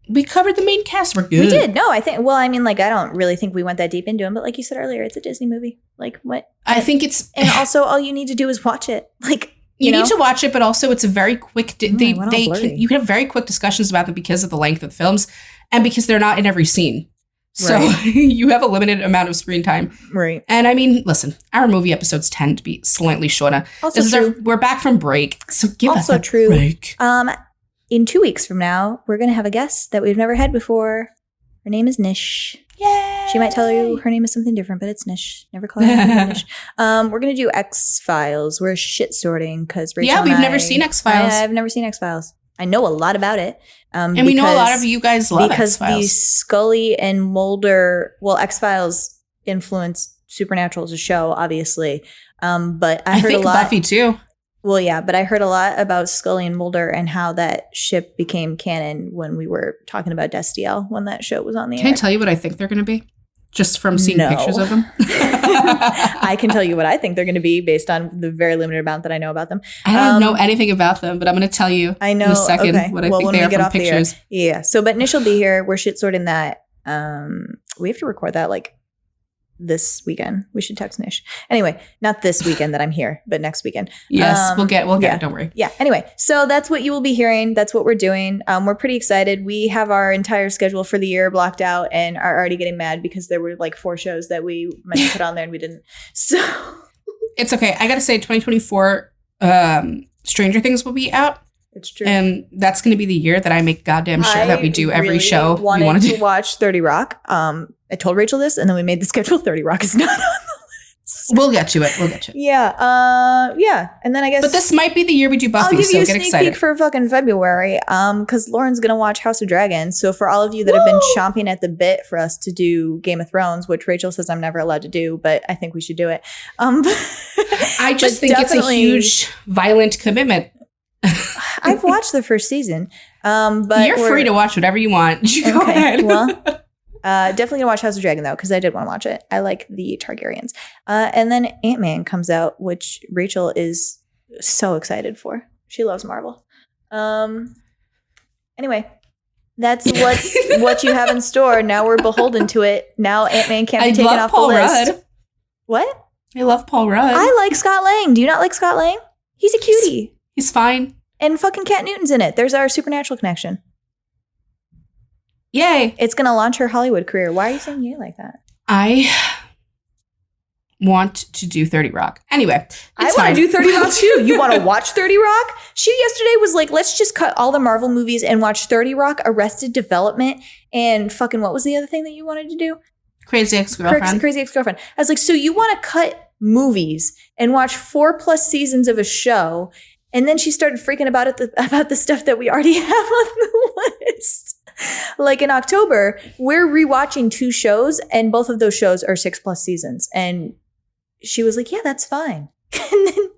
We covered the main cast. We're good. We did. No, I think. Well, I mean, like, I don't really think we went that deep into them. But like you said earlier, it's a Disney movie. Like, what? I think it's. And also, all you need to do is watch it. Like, you need to watch it, but also it's a very quick. You can have very quick discussions about them because of the length of the films, and because they're not in every scene. So you have a limited amount of screen time. Right. And I mean, listen, our movie episodes tend to be slightly shorter. Also true. We're back from break, so give us a break. In 2 weeks from now, we're going to have a guest that we've never had before. Her name is Nish. Yay! She might tell you her name is something different, but it's Nish. Never call her Nish. We're going to do X-Files. We're shit sorting because Rachel and we've never seen X-Files. I've never seen X-Files. I know a lot about it. And we know a lot of you guys love X-Files. Because the Scully and Mulder, X-Files influenced Supernatural as a show, obviously. But I heard a lot. Buffy too. Well, yeah, but I heard a lot about Scully and Mulder and how that ship became canon when we were talking about Destiel when that show was on the air. Can I tell you what I think they're going to be? Just from seeing pictures of them? I can tell you what I think they're going to be based on the very limited amount that I know about them. I don't know anything about them, but I'm going to tell you in a second what I think they are from pictures. Yeah, so but Nish will be here. We're shit sorting that. We have to record that like this weekend. We should text Nish. Anyway, not this weekend that I'm here, but next weekend. Yes, we'll get it. Don't worry. Yeah. Anyway, so that's what you will be hearing. That's what we're doing. We're pretty excited. We have our entire schedule for the year blocked out and are already getting mad because there were like 4 shows that we meant to put on there and we didn't. So it's okay. I got to say 2024 Stranger Things will be out. It's true. And that's going to be the year that I make goddamn sure that we do every show we want to do. Watch 30 Rock. I told Rachel this, and then we made the schedule. 30 Rock is not on the list. We'll get to it. Yeah. Yeah. And then I guess. But this might be the year we do Buffy, I'll give you so a sneak peek for fucking February. Because Lauren's going to watch House of Dragons. So for all of you that have been chomping at the bit for us to do Game of Thrones, which Rachel says I'm never allowed to do, but I think we should do it. I just think it's a huge, violent commitment. I've watched the first season. But you're free to watch whatever you want. Go ahead. Well, definitely gonna watch House of Dragon though, because I did want to watch it. I like the Targaryens. And then Ant-Man comes out, which Rachel is so excited for. She loves Marvel. Anyway, that's what you have in store. Now we're beholden to it. Now Ant-Man can't be taken off the list. What? I love Paul Rudd. I like Scott Lang. Do you not like Scott Lang? He's a cutie. He's fine. And fucking Kat Newton's in it. There's our supernatural connection. Yay. It's going to launch her Hollywood career. Why are you saying yay like that? I want to do 30 Rock. Anyway, I want to do 30 Rock too. You want to watch 30 Rock? She yesterday was like, let's just cut all the Marvel movies and watch 30 Rock, Arrested Development, and fucking what was the other thing that you wanted to do? Crazy Ex-Girlfriend. Crazy Ex-Girlfriend. I was like, so you want to cut movies and watch 4+ seasons of a show, and then she started freaking about the stuff that we already have on the list. Like in October, we're rewatching 2 shows, and both of those shows are 6+ seasons. And she was like, yeah, that's fine. And then,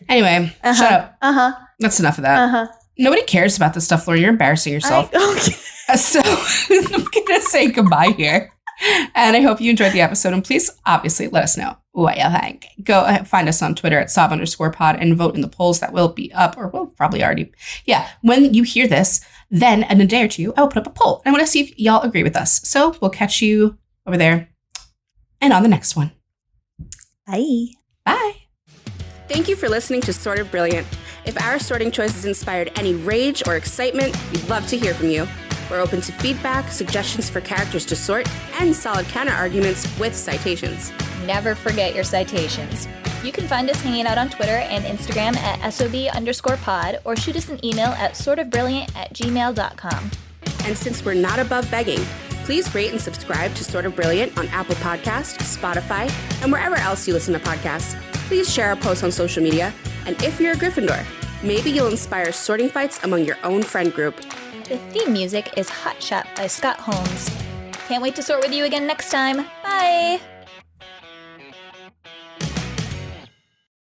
anyway, shut up. That's enough of that. Nobody cares about this stuff, Laura. You're embarrassing yourself. So I'm going to say goodbye here. And I hope you enjoyed the episode. And please, obviously, let us know what you think. Go find us on Twitter at @sob_pod and vote in the polls that will be up, or will probably already. Yeah, when you hear this, then in a day or two, I will put up a poll. I want to see if y'all agree with us. So we'll catch you over there and on the next one. Bye. Bye. Thank you for listening to Sort of Brilliant. If our sorting choices inspired any rage or excitement, we'd love to hear from you. We're open to feedback, suggestions for characters to sort, and solid counter-arguments with citations. Never forget your citations. You can find us hanging out on Twitter and Instagram at @SOB_pod, or shoot us an email at sortofbrilliant@gmail.com. And since we're not above begging, please rate and subscribe to Sort of Brilliant on Apple Podcasts, Spotify, and wherever else you listen to podcasts. Please share our posts on social media, and if you're a Gryffindor, maybe you'll inspire sorting fights among your own friend group. The theme music is Hot Shot by Scott Holmes. Can't wait to sort with you again next time. Bye!